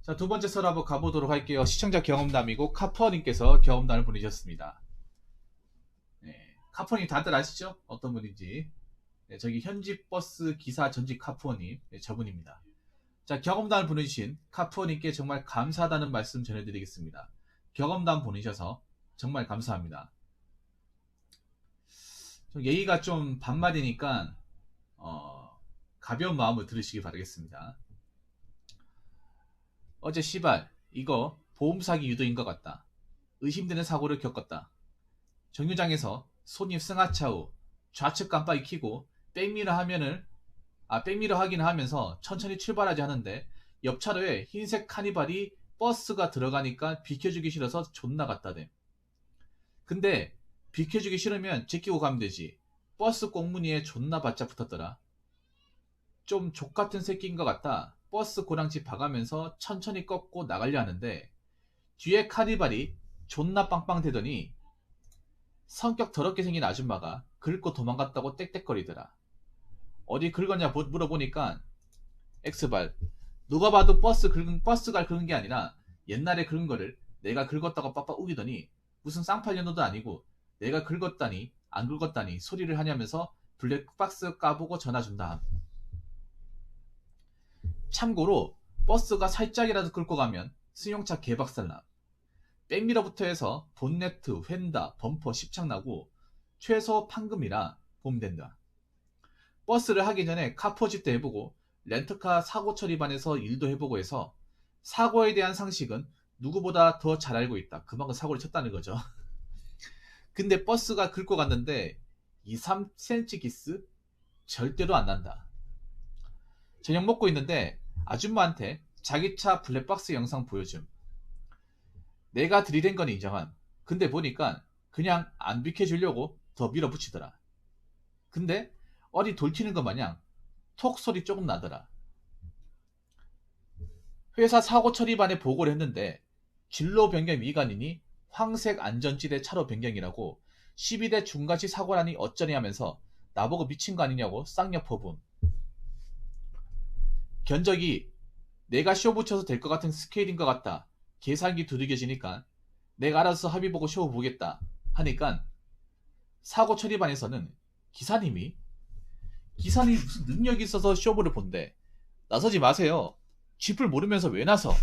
자, 두 번째 썰 한번 가보도록 할게요. 시청자 경험담이고 카퍼님께서 경험담을 보내셨습니다. 네, 카퍼님 다들 아시죠? 어떤 분인지. 네, 저기 현지 버스 기사 전직 카퍼님, 네, 저분입니다. 자, 경험담을 보내주신 카퍼님께 정말 감사하다는 말씀 전해드리겠습니다. 경험담 보내셔서 정말 감사합니다. 예의가 좀 반말이니까 가벼운 마음으로 들으시기 바라겠습니다. 어제 시발 이거 보험 사기 유도인 것 같다. 의심되는 사고를 겪었다. 정류장에서 손님 승하차 후 좌측 깜빡이 켜고 백미러 확인을 하면서 천천히 출발하지 하는데 옆 차로에 흰색 카니발이 버스가 들어가니까 비켜주기 싫어서 존나 갖다댐. 근데 비켜주기 싫으면 제끼고 가면 되지. 버스 꽁무니에 존나 바짝 붙었더라. 좀 족같은 새끼인 것 같다. 버스 고랑지 봐가면서 천천히 꺾고 나가려 하는데 뒤에 카니발이 존나 빵빵대더니 성격 더럽게 생긴 아줌마가 긁고 도망갔다고 떽떽거리더라. 어디 긁었냐 물어보니까 엑스발 누가 봐도 버스가 긁은 게 아니라 옛날에 긁은 거를 내가 긁었다고 빡빡 우기더니 무슨 쌍팔년도도 아니고 내가 긁었다니 안 긁었다니 소리를 하냐면서 블랙박스 까보고 전화준다. 참고로 버스가 살짝이라도 긁고 가면 승용차 개박살남. 백미러부터 해서 본네트, 휀다, 범퍼 십창나고 최소 판금이라 보면 된다. 버스를 하기 전에 카포집도 해보고 렌트카 사고 처리반에서 일도 해보고 해서 사고에 대한 상식은 누구보다 더 잘 알고 있다. 그만큼 사고를 쳤다는 거죠. 근데 버스가 긁고 갔는데 2, 3cm 기스? 절대로 안 난다. 저녁 먹고 있는데 아줌마한테 자기 차 블랙박스 영상 보여줌. 내가 들이댄 건 인정함. 근데 보니까 그냥 안 비켜주려고 더 밀어붙이더라. 근데 어디 돌튀는 것 마냥 톡 소리 조금 나더라. 회사 사고 처리반에 보고를 했는데 진로 변경 위반이니 황색 안전지대 차로 변경이라고 12대 중과시 사고라니 어쩌니 하면서 나보고 미친 거 아니냐고 쌍욕 퍼붐. 견적이 내가 쇼 붙여서 될 것 같은 스케일인 것 같다. 계산기 두들겨지니까 내가 알아서 합의 보고 쇼 보겠다 하니까 사고 처리반에서는 기사님이 무슨 능력이 있어서 쇼부를 본대. 나서지 마세요. 쥐뿔 모르면서 왜 나서?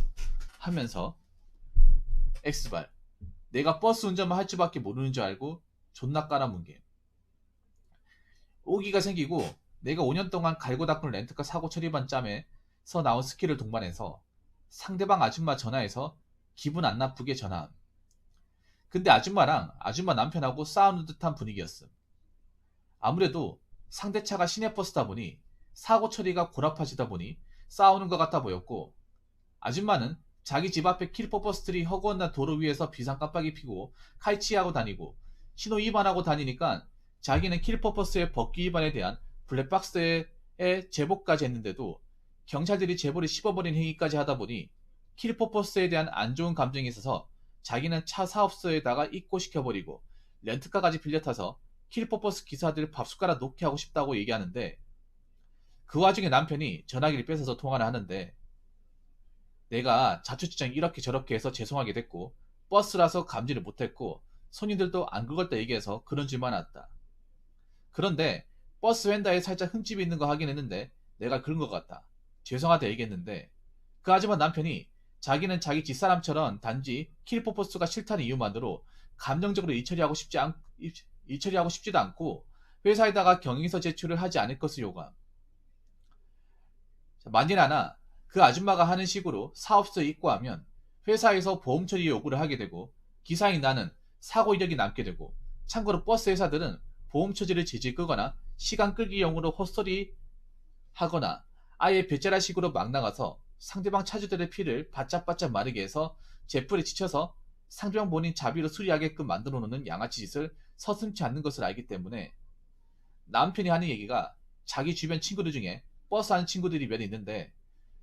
하면서 엑스발 내가 버스 운전만 할 줄밖에 모르는 줄 알고 존나 깔아뭉개. 오기가 생기고 내가 5년 동안 갈고 닦은 렌트카 사고 처리반 짬에서 나온 스킬을 동반해서 상대방 아줌마 전화해서 기분 안 나쁘게 전화함. 근데 아줌마랑 아줌마 남편하고 싸우는 듯한 분위기였음. 아무래도 상대차가 시내버스다 보니 사고 처리가 고라파지다 보니 싸우는 것 같아 보였고 아줌마는 자기 집 앞에 킬퍼버스들이 허구한 날 도로 위에서 비상 깜빡이 피고 칼치하고 다니고 신호 위반하고 다니니까 자기는 킬퍼버스의 법규 위반에 대한 블랙박스에 제보까지 했는데도 경찰들이 제보를 씹어버린 행위까지 하다 보니 킬퍼버스에 대한 안 좋은 감정이 있어서 자기는 차 사업소에다가 입고시켜버리고 렌트카까지 빌려 타서 킬퍼버스 기사들 밥숟가락 놓게 하고 싶다고 얘기하는데 그 와중에 남편이 전화기를 뺏어서 통화를 하는데 내가 자초지종 이렇게 저렇게 해서 죄송하게 됐고 버스라서 감지를 못했고 손님들도 안 긁었다 얘기해서 그런 줄만 알았다. 그런데 버스 휀다에 살짝 흠집이 있는 거 확인했는데 내가 그런 것 같다. 죄송하다 얘기했는데 그 아줌마 남편이 자기는 자기 집사람처럼 단지 킬퍼버스가 싫다는 이유만으로 감정적으로 일처리하고 싶지도 않고 회사에다가 경영서 제출을 하지 않을 것을 요구함. 만일하나 그 아줌마가 하는 식으로 사업소에 입고하면 회사에서 보험 처리 요구를 하게 되고 기사인 나는 사고 이력이 남게 되고 참고로 버스 회사들은 보험 처지를 질질 끄거나 시간 끌기용으로 헛소리 하거나 아예 배째라식으로 막 나가서 상대방 차주들의 피를 바짝바짝 마르게 해서 제풀에 지쳐서 상대방 본인 자비로 수리하게끔 만들어 놓는 양아치 짓을 서슴지 않는 것을 알기 때문에 남편이 하는 얘기가 자기 주변 친구들 중에 버스 하는 친구들이 몇 있는데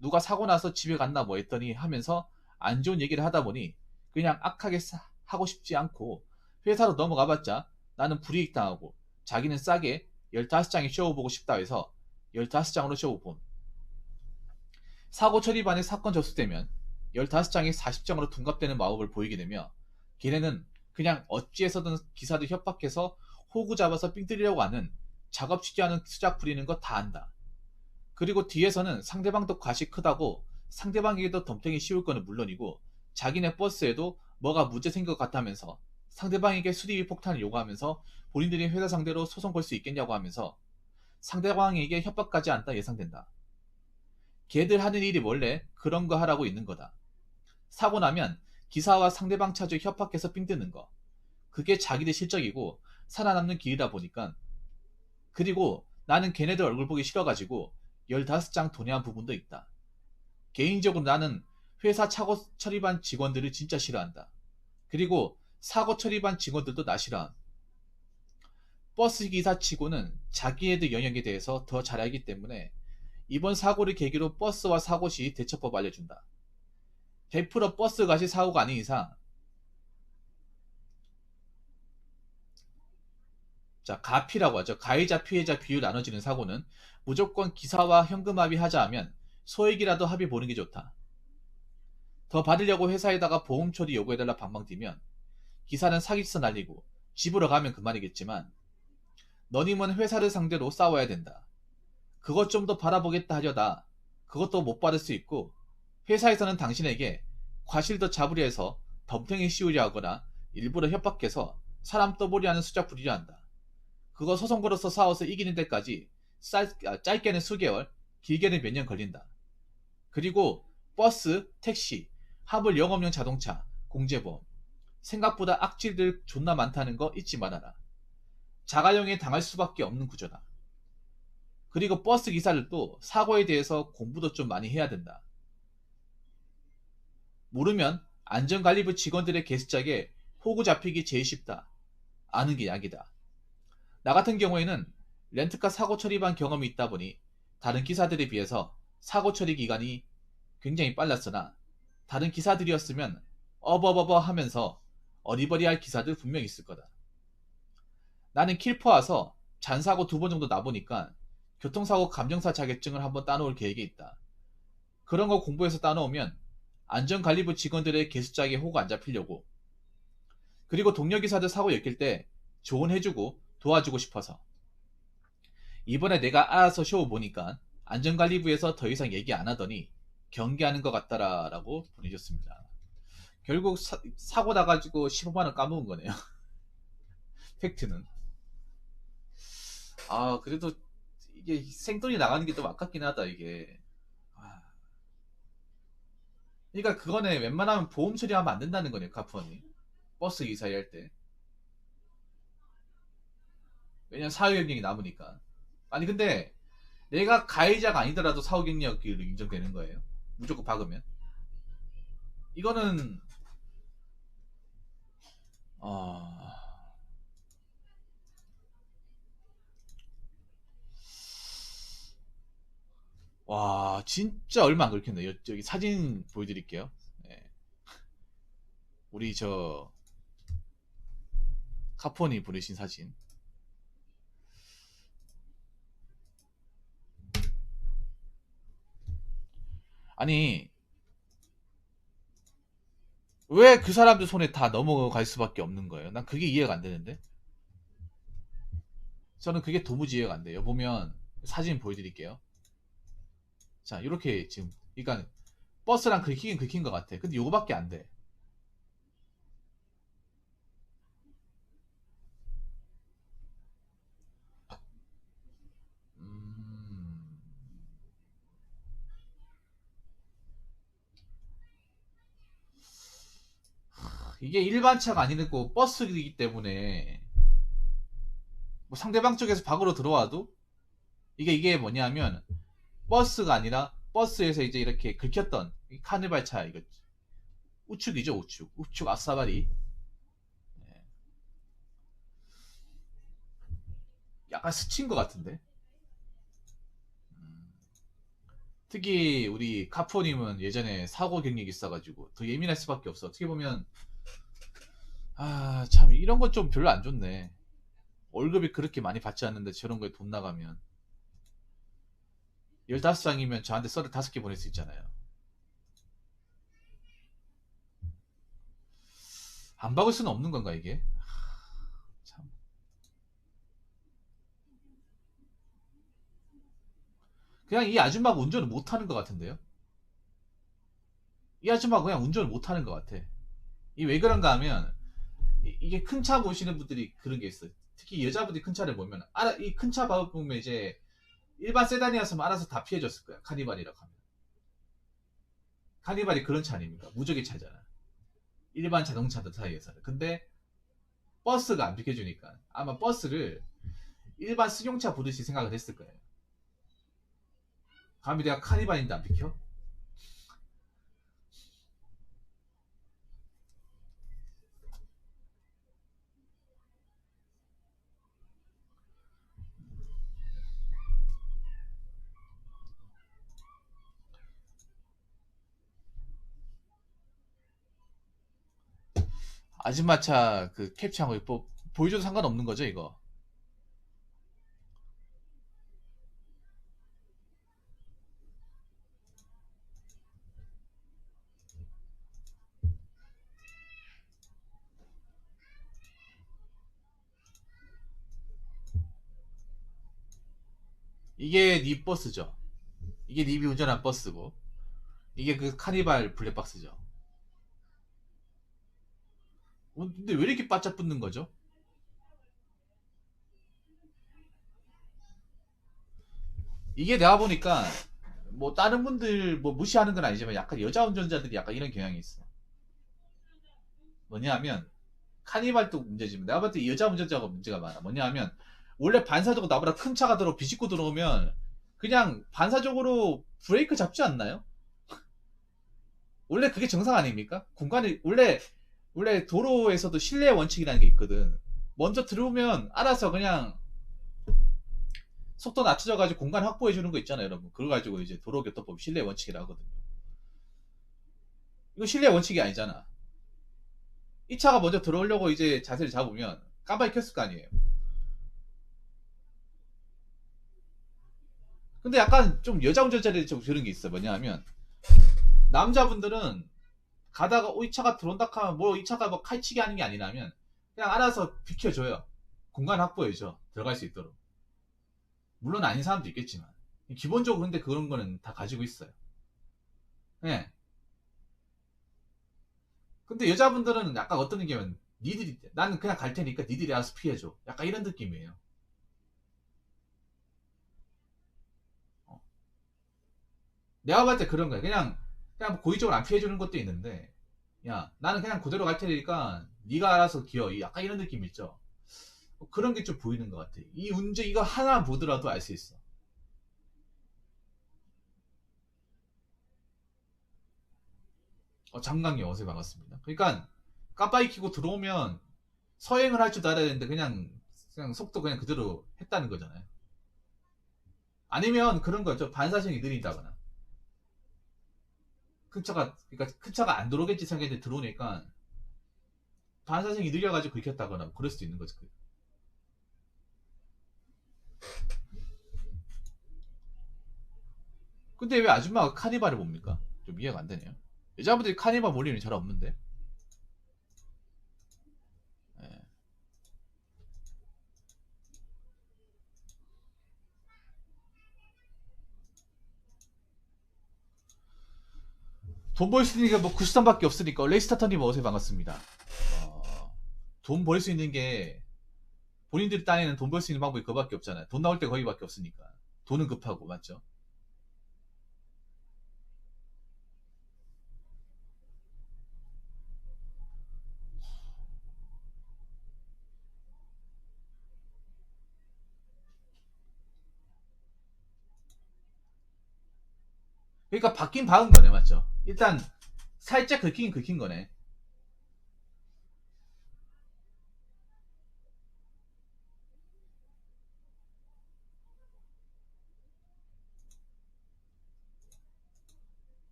누가 사고 나서 집에 갔나 뭐 했더니 하면서 안 좋은 얘기를 하다 보니 그냥 악하게 하고 싶지 않고 회사로 넘어가봤자 나는 불이익 당하고 자기는 싸게 15장의 쇼우 보고 싶다 해서 15장으로 쇼우 봄. 사고 처리반에 사건 접수되면 15장이 40장으로 둔갑되는 마법을 보이게 되며 걔네는 그냥 어찌해서든 기사들 협박해서 호구 잡아서 삥 뜯으려고 하는 작업 취지하는 수작 부리는 거 다 안다. 그리고 뒤에서는 상대방도 과시 크다고 상대방에게도 덤탱이 씌울 거는 물론이고 자기네 버스에도 뭐가 문제 생길 것 같다면서 상대방에게 수리비 폭탄을 요구하면서 본인들이 회사 상대로 소송 걸 수 있겠냐고 하면서 상대방에게 협박까지 한다 예상된다. 걔들 하는 일이 원래 그런 거 하라고 있는 거다. 사고 나면 기사와 상대방 차주에 협박해서 삥 뜨는 거. 그게 자기들 실적이고 살아남는 길이다 보니까. 그리고 나는 걔네들 얼굴 보기 싫어가지고 15장 도내한 부분도 있다. 개인적으로 나는 회사 사고 처리반 직원들을 진짜 싫어한다. 그리고 사고 처리반 직원들도 나 싫어함. 버스 기사 치고는 자기네들 영역에 대해서 더 잘 알기 때문에 이번 사고를 계기로 버스와 사고 시 대처법 알려준다. 100% 버스 가시 사고가 아닌 이상 자 가피라고 하죠. 가해자 피해자 비율 나눠지는 사고는 무조건 기사와 현금 합의하자 하면 소액이라도 합의 보는 게 좋다. 더 받으려고 회사에다가 보험 처리 요구해달라 방방 뛰면 기사는 사기쳐 날리고 집으로 가면 그만이겠지만 너님은 회사를 상대로 싸워야 된다. 그것 좀 더 바라보겠다 하려다 그것도 못 받을 수 있고 회사에서는 당신에게 과실 더 잡으려 해서 덤탱이 씌우려 하거나 일부러 협박해서 사람 떠보려 하는 수작 부리려 한다. 그거 소송 걸어서 싸워서 이기는 데까지 짧게는 수개월, 길게는 몇 년 걸린다. 그리고 버스, 택시, 하물 영업용 자동차, 공제보험 생각보다 악질들 존나 많다는 거 잊지 말아라. 자가용에 당할 수밖에 없는 구조다. 그리고 버스 기사들도 사고에 대해서 공부도 좀 많이 해야 된다. 모르면 안전관리부 직원들의 게스짝에 호구 잡히기 제일 쉽다. 아는 게 약이다. 나 같은 경우에는 렌트카 사고 처리반 경험이 있다 보니 다른 기사들에 비해서 사고 처리 기간이 굉장히 빨랐으나 다른 기사들이었으면 어버버버 하면서 어리버리할 기사들 분명 있을 거다. 나는 킬포 와서 잔사고 2번 정도 나보니까 교통사고 감정사 자격증을 한번 따놓을 계획이 있다. 그런 거 공부해서 따놓으면 안전관리부 직원들의 개수짝에 호구 안 잡히려고. 그리고 동료 기사들 사고 엮일 때 조언해주고 도와주고 싶어서. 이번에 내가 알아서 쇼 보니까 안전관리부에서 더 이상 얘기 안 하더니 경계하는 것 같더라 라고 보내줬습니다. 결국 사고 나가지고 15만원 까먹은 거네요. 팩트는. 아 그래도 이게 생돈이 나가는 게 좀 아깝긴 하다 이게. 그러니까 그거네. 웬만하면 보험 처리하면 안 된다는 거네 카푸어님. 버스 기사에 할 때. 왜냐면 사후경력이 남으니까. 아니 근데 내가 가해자가 아니더라도 사후경력으로 인정되는 거예요. 무조건 박으면. 이거는 어... 와 진짜 얼마 안 긁혔네. 여기 사진 보여드릴게요. 네. 우리 저 카푸어님 보내신 사진. 아니 왜 그 사람들 손에 다 넘어갈 수밖에 없는 거예요? 난 그게 이해가 안 되는데. 저는 그게 도무지 이해가 안 돼요. 보면 사진 보여드릴게요. 자 이렇게 지금 그러니까 버스랑 긁히긴 긁힌 것 같아. 근데 요거밖에 안 돼. 음... 이게 일반 차가 아니고 버스이기 때문에 뭐 상대방 쪽에서 박으로 들어와도 이게 뭐냐면 버스가 아니라 버스에서 이제 이렇게 긁혔던 카니발 차 이거 우측이죠 우측 아싸바리. 네. 약간 스친 것 같은데. 음. 특히 우리 카푸님은 예전에 사고 경력이 있어가지고 더 예민할 수밖에 없어. 어떻게 보면 아 참 이런 건 좀 별로 안 좋네. 월급이 그렇게 많이 받지 않는데 저런 거에 돈 나가면 15장이면 저한테 썰을 5개 보낼 수 있잖아요. 안 박을 수는 없는 건가 이게? 참. 그냥 이 아줌마가 운전을 못하는 것 같은데요? 이 아줌마가 그냥 운전을 못하는 것 같아. 이 왜 그런가 하면 이게 큰 차 보시는 분들이 그런 게 있어요. 특히 여자분들이 큰 차를 보면 이 큰 차 보면 이제 일반 세단이었으면 알아서 다 피해줬을 거야. 카니발이라고 하면. 카니발이 그런 차 아닙니까? 무적의 차잖아. 일반 자동차들 사이에서는. 근데 버스가 안 비켜주니까 아마 버스를 일반 승용차 보듯이 생각을 했을 거예요. 감히 내가 카니발인데 안 비켜? 아줌마 차 그 캡처한 거 보여줘도 상관없는 거죠 이거? 이게 니 버스죠. 이게 님이 운전한 버스고 이게 그 카니발 블랙박스죠. 근데 왜 이렇게 바짝 붙는 거죠? 이게 내가 보니까 뭐 다른 분들 뭐 무시하는 건 아니지만 약간 여자 운전자들이 약간 이런 경향이 있어. 뭐냐면 카니발도 문제지만 내가 봤을 때 여자 운전자가 문제가 많아. 뭐냐면 원래 반사적으로 나보다 큰 차가 비집고 들어오면 그냥 반사적으로 브레이크 잡지 않나요? 원래 그게 정상 아닙니까? 공간이 원래 도로에서도 실내 원칙이라는 게 있거든. 먼저 들어오면 알아서 그냥 속도 낮춰져가지고 공간 확보해 주는 거 있잖아요, 여러분. 그걸 가지고 이제 도로교통법 실내 원칙이라 하거든요. 이거 실내 원칙이 아니잖아. 이 차가 먼저 들어오려고 이제 자세를 잡으면 깜빡이 켰을 거 아니에요. 근데 약간 좀 여자 운전자들이 좀 그런 게 있어. 뭐냐 하면 남자분들은 가다가 이 차가 들어온다 하면 뭐 이 차가 뭐 칼치기 하는 게 아니라면 그냥 알아서 비켜줘요. 공간 확보해줘. 들어갈 수 있도록. 물론 아닌 사람도 있겠지만 기본적으로 근데 그런 거는 다 가지고 있어요. 예. 근데 여자분들은 약간 어떤 느낌이면 니들이 나는 그냥 갈 테니까 니들이 알아서 피해줘. 약간 이런 느낌이에요. 어. 내가 봤을 때 그런 거야. 그냥 뭐 고의적으로 안 피해주는 것도 있는데 야 나는 그냥 그대로 갈 테니까 네가 알아서 기어. 약간 이런 느낌 있죠. 그런 게 좀 보이는 것 같아. 이 운전 이거 하나 보더라도 알 수 있어. 장강이 어세 반갑습니다. 그러니까 깜빡이 켜고 들어오면 서행을 할 줄 알아야 되는데 그냥 속도 그냥 그대로 했다는 거잖아요. 아니면 그런 거죠. 반사신이 느린다거나. 그러니까 큰 차가 안 들어오겠지 생각했는데 들어오니까 반사신이 느려가지고 긁혔다거나 뭐 그럴 수도 있는 거죠. 근데 왜 아줌마가 카니발을 봅니까? 좀 이해가 안 되네요. 여자분들이 카니발 볼 일은 잘 없는데. 예. 돈 벌 수 있는 게 뭐 93밖에 없으니까 레이스타터님 어서 반갑습니다. 돈 벌 수 있는 게 본인들이 따내는 돈 벌 수 있는 방법이 그거밖에 없잖아요. 돈 나올 때 거기밖에 없으니까. 돈은 급하고 맞죠? 그러니까 바뀐 박은 거네 맞죠? 일단 살짝 긁힌 거네.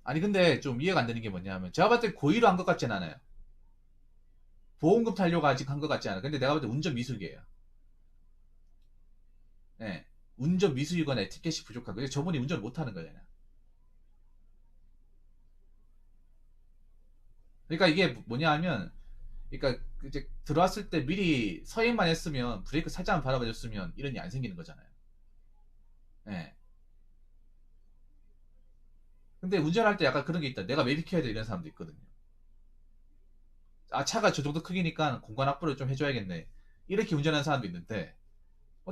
아니 근데 좀 이해가 안 되는 게 뭐냐면 제가 봤을 때 고의로 한 것 같진 않아요. 보험금 타려고 아직 한 것 같지 않아. 근데 내가 볼 때 운전 미숙이에요. 네. 운전 미수이거나 에티켓이 부족한 거예요. 저분이 운전을 못하는 거잖아요. 그러니까 이게 뭐냐 하면, 그러니까 이제 들어왔을 때 미리 서행만 했으면, 브레이크 살짝만 밟아줬으면 이런 일이 안 생기는 거잖아요. 예. 근데 운전할 때 약간 그런 게 있다. 내가 왜 비켜야 돼? 이런 사람도 있거든요. 아, 차가 저 정도 크기니까 공간 확보를 좀 해줘야겠네. 이렇게 운전하는 사람도 있는데,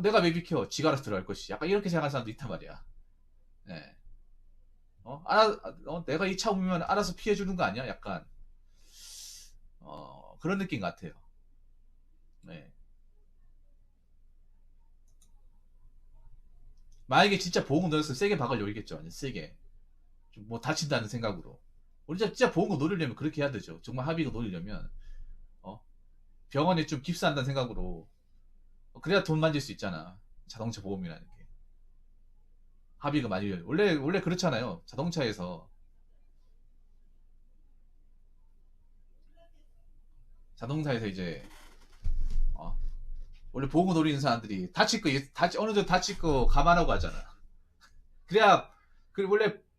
내가 왜 비켜? 지가 알아서 들어갈 것이. 약간 이렇게 생각하는 사람도 있단 말이야. 예. 내가 이 차 오면 알아서 피해주는 거 아니야? 약간, 그런 느낌 같아요. 네. 만약에 진짜 보험금 넣었으면 세게 박을 요리겠죠. 아니, 세게. 좀 뭐 다친다는 생각으로. 우리 진짜 보험금 노리려면 그렇게 해야 되죠. 정말 합의금 노리려면, 어? 병원에 좀 깁스한다는 생각으로. 그래야 돈 만질 수 있잖아. 자동차 보험이라는 게. 합의금 많이, 원래 그렇잖아요. 자동차에서 이제, 어, 원래 보험금 노리는 사람들이 어느 정도 다칠 거 감안하고 하잖아. 그래야,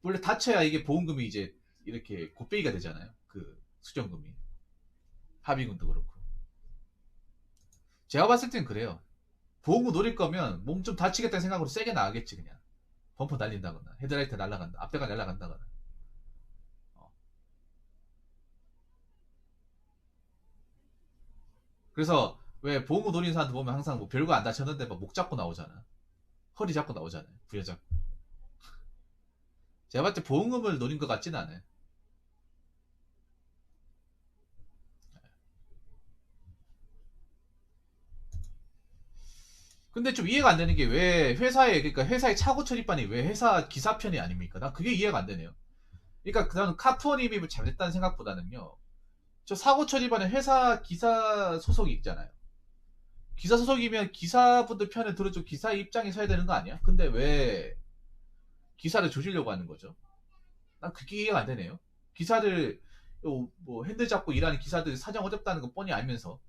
원래 다쳐야 이게 보험금이 이제 이렇게 곱빼기가 되잖아요. 그 수정금이. 합의금도 그렇고. 제가 봤을 땐 그래요. 보험금 노릴 거면 몸 좀 다치겠다는 생각으로 세게 나가겠지, 그냥. 범퍼 날린다거나, 헤드라이트 날라간다, 앞대가 날라간다거나. 어. 그래서 왜 보험금 노리는 사람들 보면 항상 뭐 별거 안 다쳤는데 막 목 잡고 나오잖아. 허리 잡고 나오잖아요. 부여잡고. 제가 봤을 때 보험금을 노린 것 같지는 않아요. 근데 좀 이해가 안 되는 게 왜 그러니까 회사의 차고 처리반이 왜 회사 기사 편이 아닙니까? 난 그게 이해가 안 되네요. 그러니까 그다음 카푸어님이 뭐 잘못했다는 생각보다는요. 저 사고 처리반에 회사 기사 소속이 있잖아요. 기사 소속이면 기사분들 편을 들어줘 기사의 입장에 서야 되는 거 아니야? 근데 왜 기사를 조지려고 하는 거죠? 난 그게 이해가 안 되네요. 기사들 뭐 핸들 잡고 일하는 기사들 사정 어렵다는 거 뻔히 알면서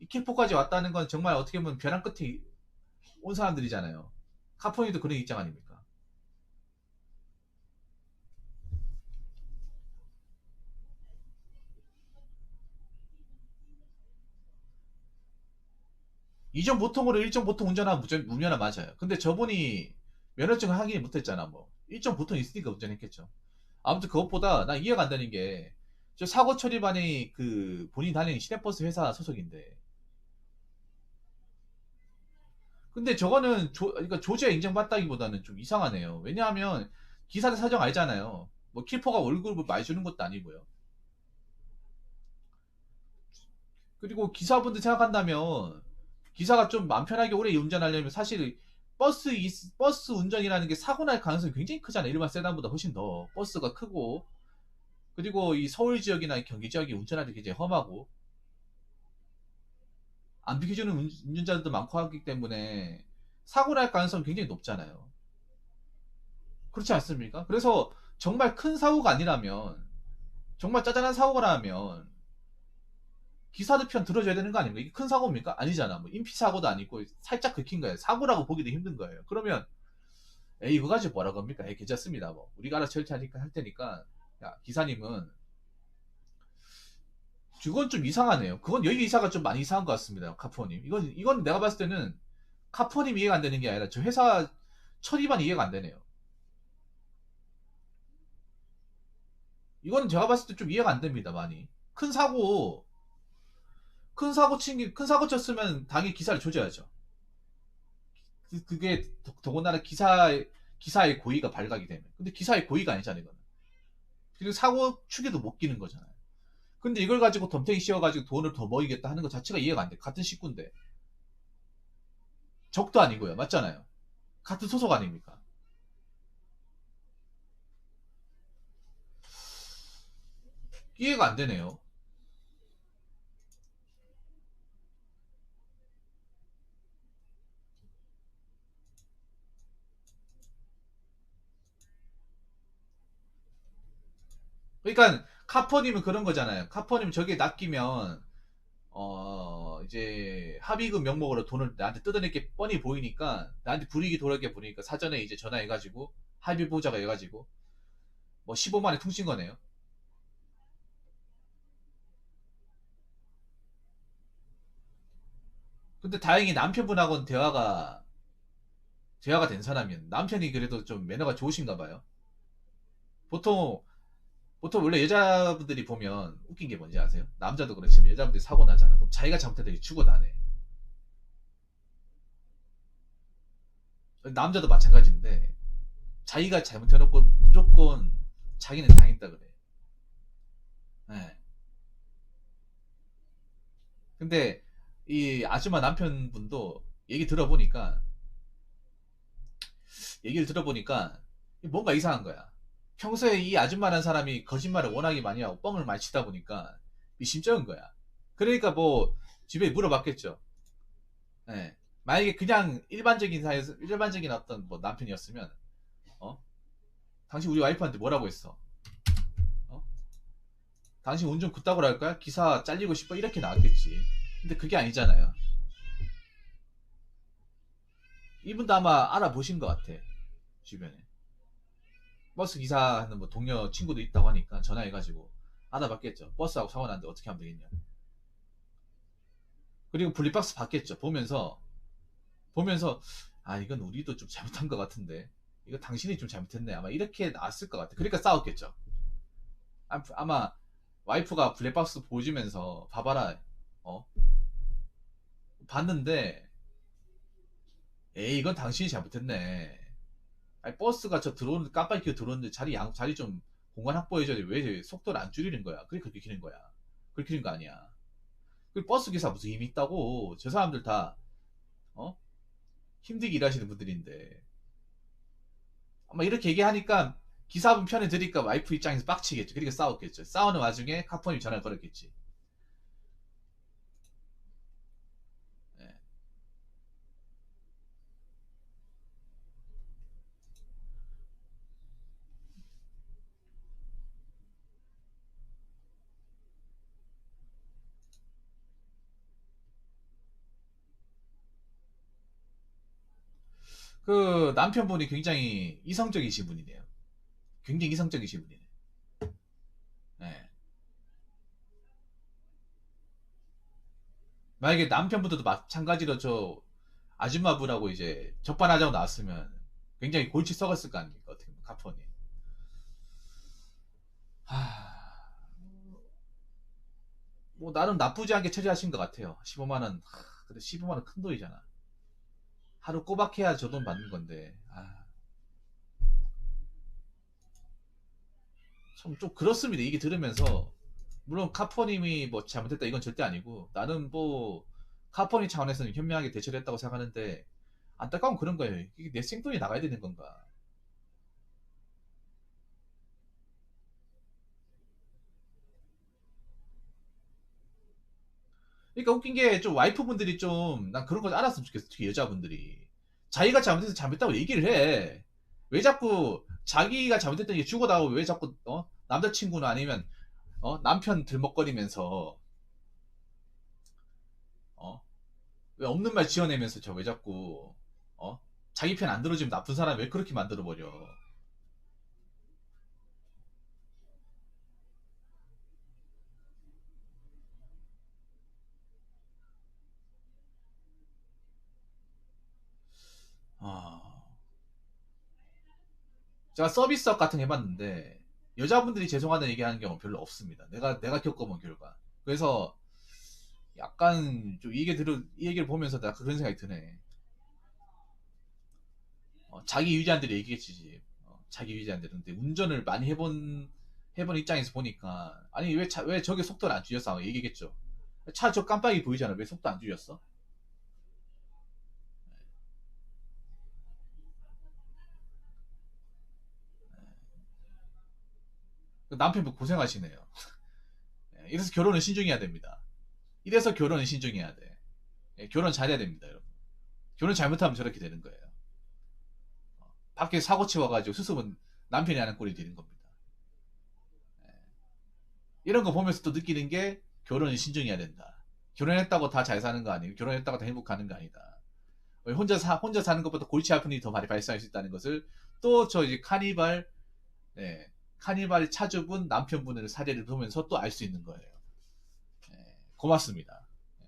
이 킬포까지 왔다는 건 정말 어떻게 보면 벼랑 끝에 온 사람들이잖아요. 카푸어님도 그런 입장 아닙니까? 이전 보통으로 일정 보통 운전하면 무면허 맞아요. 근데 저분이 면허증을 확인을 못했잖아. 뭐 일정 보통 있으니까 운전했겠죠. 아무튼 그것보다 난 이해가 안 되는 게 저 사고 처리반이 그 본인이 다니는 시내버스 회사 소속인데 근데 저거는 그러니까 조지에 인정받다기보다는 좀 이상하네요. 왜냐하면 기사들 사정 알잖아요. 뭐 킬퍼가 월급을 많이 주는 것도 아니고요. 그리고 기사분들 생각한다면 기사가 좀 마음 편하게 오래 운전하려면 사실 버스 운전이라는 게 사고 날 가능성이 굉장히 크잖아요. 일반 세단보다 훨씬 더 버스가 크고 그리고 이 서울 지역이나 경기 지역이 운전할 때 굉장히 험하고 안 비켜주는 운전자들도 많고 하기 때문에 사고 날 가능성이 굉장히 높잖아요. 그렇지 않습니까? 그래서 정말 큰 사고가 아니라면 정말 짜잘한 사고라면 기사들 편 들어줘야 되는 거 아닙니까? 이게 큰 사고입니까? 아니잖아. 뭐 인피 사고도 아니고 살짝 긁힌 거예요. 사고라고 보기도 힘든 거예요. 그러면 에이 이거 가지고 뭐라 겁니까? 에이 괜찮습니다. 뭐 우리가 알아서 절차하니까 할 테니까 야 기사님은 그건 좀 이상하네요. 그건 여기 이사가 좀 많이 이상한 것 같습니다. 카푸어님. 이건 내가 봤을 때는 카푸어님 이해가 안 되는 게 아니라 저 회사 처리반 이해가 안 되네요. 이거는 제가 봤을 때 좀 이해가 안 됩니다. 많이. 큰 사고 쳤으면 당연히 기사를 조져야죠. 그게 더군다나 기사의 고의가 발각이 되면. 근데 기사의 고의가 아니잖아요, 이거는. 그리고 사고 축에도 못 끼는 거잖아요. 근데 이걸 가지고 덤탱이 씌워가지고 돈을 더 먹이겠다 하는 것 자체가 이해가 안 돼. 같은 식구인데. 적도 아니고요. 맞잖아요. 같은 소속 아닙니까? 이해가 안 되네요. 그러니까 카퍼님은 그런 거잖아요. 카퍼님 저게 낚이면 이제 합의금 명목으로 돈을 나한테 뜯어낼 게 뻔히 보이니까 나한테 불이익이 돌아올 게 보니까 사전에 이제 전화해가지고 합의 보자가 해가지고 뭐 15만에 퉁친 거네요. 근데 다행히 남편분하고는 대화가 된 사람이었는데 남편이 그래도 좀 매너가 좋으신가 봐요. 보통 보통 원래 여자분들이 보면 웃긴 게 뭔지 아세요? 남자도 그렇지만 여자분들이 사고 나잖아. 그럼 자기가 잘못했다 이 죽어 나네. 남자도 마찬가지인데 자기가 잘못해놓고 무조건 자기는 당했다 그래. 네. 근데 이 아줌마 남편분도 얘기를 들어보니까 뭔가 이상한 거야. 평소에 이 아줌마라는 사람이 거짓말을 워낙에 많이 하고 뻥을 많이 치다 보니까 미심쩍은 거야. 그러니까 뭐 집에 물어봤겠죠. 예. 만약에 그냥 일반적인 사회에서 일반적인 어떤 뭐 남편이었으면 어? 당신 우리 와이프한테 뭐라고 했어? 어? 당신 운전 그따구로 할 거야? 기사 잘리고 싶어? 이렇게 나왔겠지. 근데 그게 아니잖아요. 이분도 아마 알아보신 것 같아. 주변에. 버스 기사하는 뭐 동료 친구도 있다고 하니까 전화해가지고 알아봤겠죠. 버스하고 사고 났는데 어떻게 하면 되겠냐. 그리고 분리박스 받겠죠. 보면서 아 이건 우리도 좀 잘못한 것 같은데 이거 당신이 좀 잘못했네 아마 이렇게 나왔을 것 같아. 그러니까 싸웠겠죠. 아마 와이프가 블랙박스 보여주면서 봐봐라 어 봤는데 에이 이건 당신이 잘못했네. 아니, 버스가 저 들어오는데 깜빡이 켜고 들어오는데 자리 좀 공간 확보해줘야 돼. 왜 속도를 안 줄이는 거야? 그래 그렇게 키는 거야. 그렇게 키는 거 아니야. 그 버스 기사 무슨 힘이 있다고. 저 사람들 다 어? 힘들게 일하시는 분들인데 아마 이렇게 얘기하니까 기사분 편에 드니까 와이프 입장에서 빡치겠죠. 그러니까 싸웠겠죠. 싸우는 와중에 카포님이 전화를 걸었겠지. 예. 그 남편분이 굉장히 이성적이신 분이네요. 굉장히 이성적이신 분이네. 예. 만약에 남편분들도 마찬가지로 저 아줌마분하고 이제 적반하자고 나왔으면 굉장히 골치 썩었을 거 아닙니까? 어떻게 보면 카포님. 하... 뭐 나름 나쁘지 않게 처리하신 것 같아요. 15만 원. 근데 15만 원 큰 돈이잖아. 하루 꼬박 해야 저 돈 받는 건데. 참 좀 그렇습니다. 이게 들으면서 물론 카포님이 뭐 잘못했다 이건 절대 아니고 나는 뭐 카포님 차원에서는 현명하게 대처를 했다고 생각하는데 안타까운 그런 거예요. 이게 내 생돈이 나가야 되는 건가? 그러니까 웃긴 게 좀 와이프분들이 좀 난 그런 거 알았으면 좋겠어. 특히 여자분들이 자기가 잘못해서 잘못했다고 얘기를 해. 왜 자꾸 자기가 잘못했던 게 죽어 나오고 왜 자꾸 남자친구나 아니면 남편 들먹거리면서 어? 왜 없는 말 지어내면서 저 왜 자꾸 어? 자기 편 안 들어주면 나쁜 사람 왜 그렇게 만들어 버려? 아, 제가 서비스업 같은 거 해봤는데 여자분들이 죄송하다는 얘기하는 경우 별로 없습니다. 내가 겪어본 결과. 그래서 약간 좀 이 얘기를 보면서 약간 그런 생각이 드네. 자기 위자한들이 얘기했지. 자기 위자한들. 근데 운전을 많이 해본 입장에서 보니까 아니 왜 저게 속도를 안 줄였어? 하고 얘기겠죠. 차 저 깜빡이 보이잖아. 왜 속도 안 줄였어? 그 남편분 고생하시네요. 이래서 결혼은 신중해야 됩니다. 이래서 결혼은 신중해야 돼. 결혼 잘해야 됩니다, 여러분. 결혼 잘못하면 저렇게 되는 거예요. 밖에 사고 치워가지고 수습은 남편이 하는 꼴이 되는 겁니다. 이런 거 보면서 또 느끼는 게 결혼은 신중해야 된다. 결혼했다고 다 잘 사는 거 아니고 결혼했다고 다 행복하는 거 아니다. 혼자 사는 것보다 골치 아픈 일이 더 많이 발생할 수 있다는 것을 또 저 이제 네, 카니발 차주분 남편분의 사례를 보면서 또 알 수 있는 거예요. 네, 고맙습니다. 네.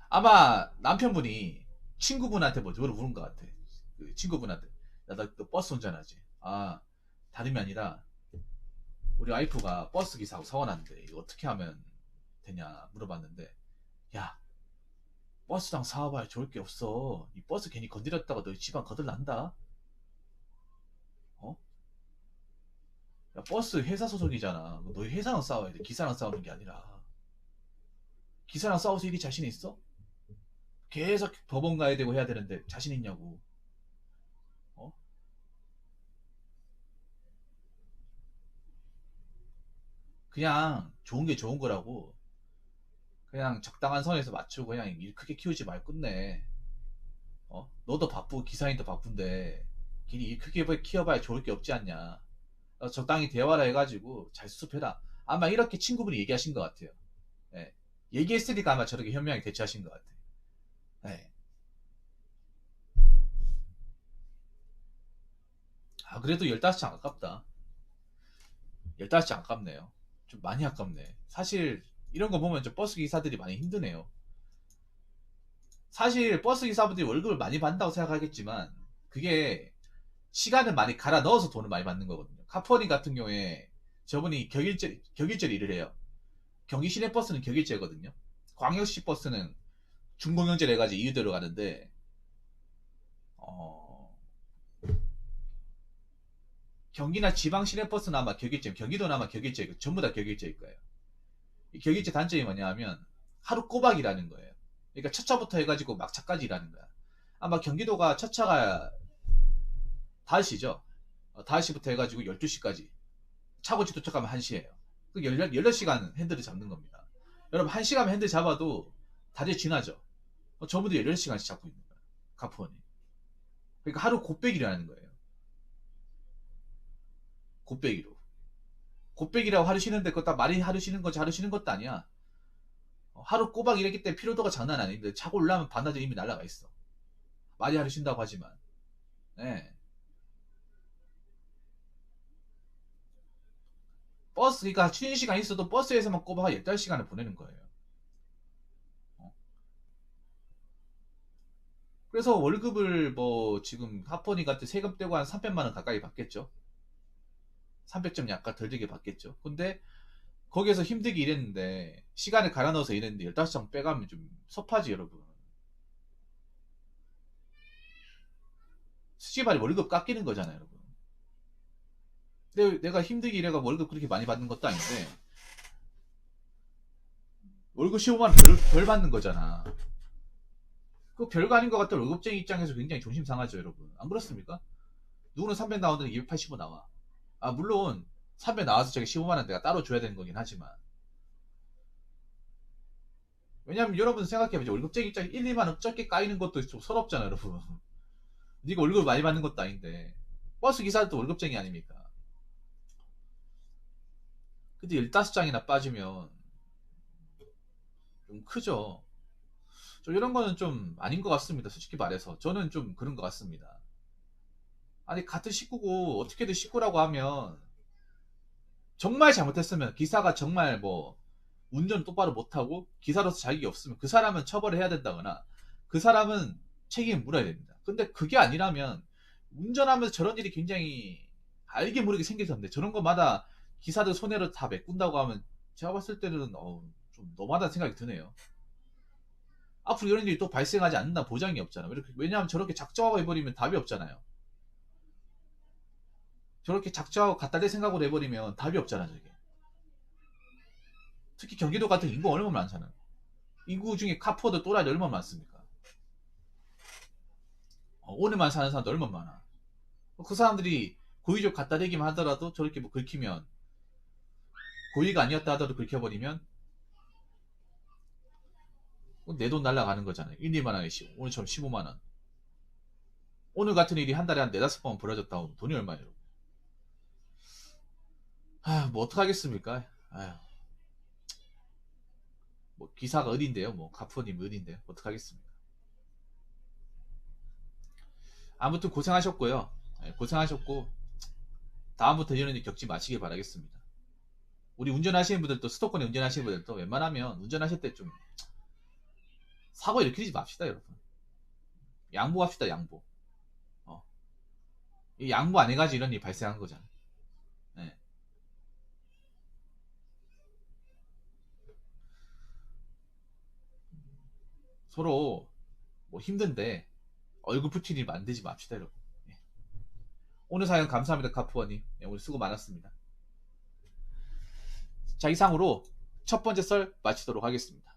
아마 남편분이 친구분한테 뭐 물은 것 같아. 그 친구분한테 나도 버스 운전하지. 아, 다름이 아니라 우리 와이프가 버스 기사하고 사고 났는데 이거 어떻게 하면 되냐 물어봤는데, 야, 버스당 사와봐야 좋을 게 없어. 이 버스 괜히 건드렸다가 너 집안 거들난다. 어? 야, 버스 회사 소속이잖아. 너희 회사랑 싸워야 돼. 기사랑 싸우는 게 아니라. 기사랑 싸워서 이게 자신 있어? 계속 법원 가야 되고 해야 되는데 자신 있냐고. 어? 그냥 좋은 게 좋은 거라고. 그냥 적당한 선에서 맞추고 그냥 일 크게 키우지 말고 끝내. 너도 바쁘고 기사님도 바쁜데 괜히 일 크게 키워봐야 좋을 게 없지 않냐. 적당히 대화를 해가지고 잘 수습해라. 아마 이렇게 친구분이 얘기하신 것 같아요. 예. 얘기했으니까 아마 저렇게 현명하게 대처하신 것 같아요. 예. 아, 그래도 15장 아깝다. 15장 아깝네요. 좀 많이 아깝네. 사실 이런 거 보면 좀 버스 기사들이 많이 힘드네요. 사실 버스 기사분들이 월급을 많이 받는다고 생각하겠지만 그게 시간을 많이 갈아 넣어서 돈을 많이 받는 거거든요. 카푸어님 같은 경우에 저분이 격일제 일을 해요. 경기 시내버스는 격일제거든요. 광역시 버스는 중공영제를 해가지고 이유대로 가는데, 어, 경기나 지방 시내버스는 아마 격일제, 경기도는 아마 격일제, 전부 다 격일제일 거예요. 이 격일제 단점이 뭐냐 하면 하루 꼬박이라는 거예요. 그러니까 첫 차부터 해가지고 막차까지 일하는 거야. 아마 경기도가 첫 차가 5시죠. 5시부터 해가지고 12시까지. 차고지 도착하면 1시예요. 그 16시간 핸들을 잡는 겁니다. 여러분 1시간 핸들 잡아도 다들 지나죠. 저분도 16시간씩 잡고 있는 거예요. 카푸원이. 그러니까 하루 곱빼기라는 거예요. 곱빼기로. 곱빼기라고 하루 쉬는데 그거 딱 말이 하루 쉬는 거지 하루 쉬는 것도 아니야. 하루 꼬박 일했기 때문에 피로도가 장난 아닌데 차고 올라오면 반나절 이미 날아가 있어. 말이 하루 쉰다고 하지만. 네. 버스, 그러니까 쉬는 시간 있어도 버스에서만 꼬박 15시간을 보내는 거예요. 그래서 월급을 뭐 지금 하퍼니 같은 세금 떼고 한 300만 원 가까이 받겠죠. 300점 약간 덜 되게 받겠죠. 근데 거기에서 힘들게 일했는데 시간을 갈아 넣어서 일했는데 15장 빼가면 좀 섭하지 여러분. 수지발이 월급 깎이는 거잖아요 여러분. 근데 내가 힘들게 일해가 월급 그렇게 많이 받는 것도 아닌데 월급 15만 원 덜 받는 거잖아. 그 별거 아닌 것 같아. 월급쟁이 입장에서 굉장히 존심 상하죠 여러분. 안 그렇습니까? 누구는 300 나오는데 285 나와. 아 물론 300 나와서 저게 15만 원 내가 따로 줘야 되는 거긴 하지만, 왜냐면 여러분 생각해보죠. 월급쟁이 입장에 1, 2만 원 적게 까이는 것도 좀 서럽잖아 여러분. 네가 월급을 많이 받는 것도 아닌데. 버스 기사도 월급쟁이 아닙니까? 근데 15장이나 빠지면 좀 크죠. 좀 이런 거는 좀 아닌 것 같습니다. 솔직히 말해서 저는 좀 그런 것 같습니다. 아니 같은 식구고 어떻게든 식구라고 하면 정말 잘못했으면 기사가 정말 뭐 운전 똑바로 못하고 기사로서 자격이 없으면 그 사람은 처벌을 해야 된다거나 그 사람은 책임을 물어야 됩니다. 근데 그게 아니라면 운전하면서 저런 일이 굉장히 알게 모르게 생기던데 저런 거마다 기사들 손해를 다 메꾼다고 하면 제가 봤을 때는 좀 너무하다는 생각이 드네요. 앞으로 이런 일이 또 발생하지 않는다 보장이 없잖아. 왜냐하면 저렇게 작정하고 해버리면 답이 없잖아요. 저렇게 작정하고 갖다 댈 생각으로 해버리면 답이 없잖아 저게. 특히 경기도 같은 인구 얼마나 많잖아요. 인구 중에 카푸어도 또라이 얼마나 많습니까? 오늘만 사는 사람도 얼마나 많아. 그 사람들이 고의적 갖다 대기만 하더라도 저렇게 뭐 긁히면, 고의가 아니었다 하더라도 긁혀버리면 내 돈 날라가는 거잖아요. 1, 2만 원에 오늘처럼 15만 원. 오늘 같은 일이 한 달에 한 4-5번 벌어졌다 하면 돈이 얼마예요? 뭐 어떡하겠습니까? 아휴, 뭐 기사가 어딘데요? 뭐 가프님 어딘데요? 어떡하겠습니까? 아무튼 고생하셨고요. 고생하셨고 다음부터 이런 일 겪지 마시길 바라겠습니다. 우리 운전하시는 분들도 수도권에 운전하시는 분들도 웬만하면 운전하실 때 좀 사고 일으키지 맙시다 여러분. 양보합시다 양보. 어. 이 양보 안 해가지고 이런 일이 발생한 거잖아. 네. 서로 뭐 힘든데 얼굴 붙일 일 만들지 맙시다 여러분. 예. 오늘 사연 감사합니다 카푸어님. 오늘 수고 많았습니다. 자 이상으로 첫 번째 썰 마치도록 하겠습니다.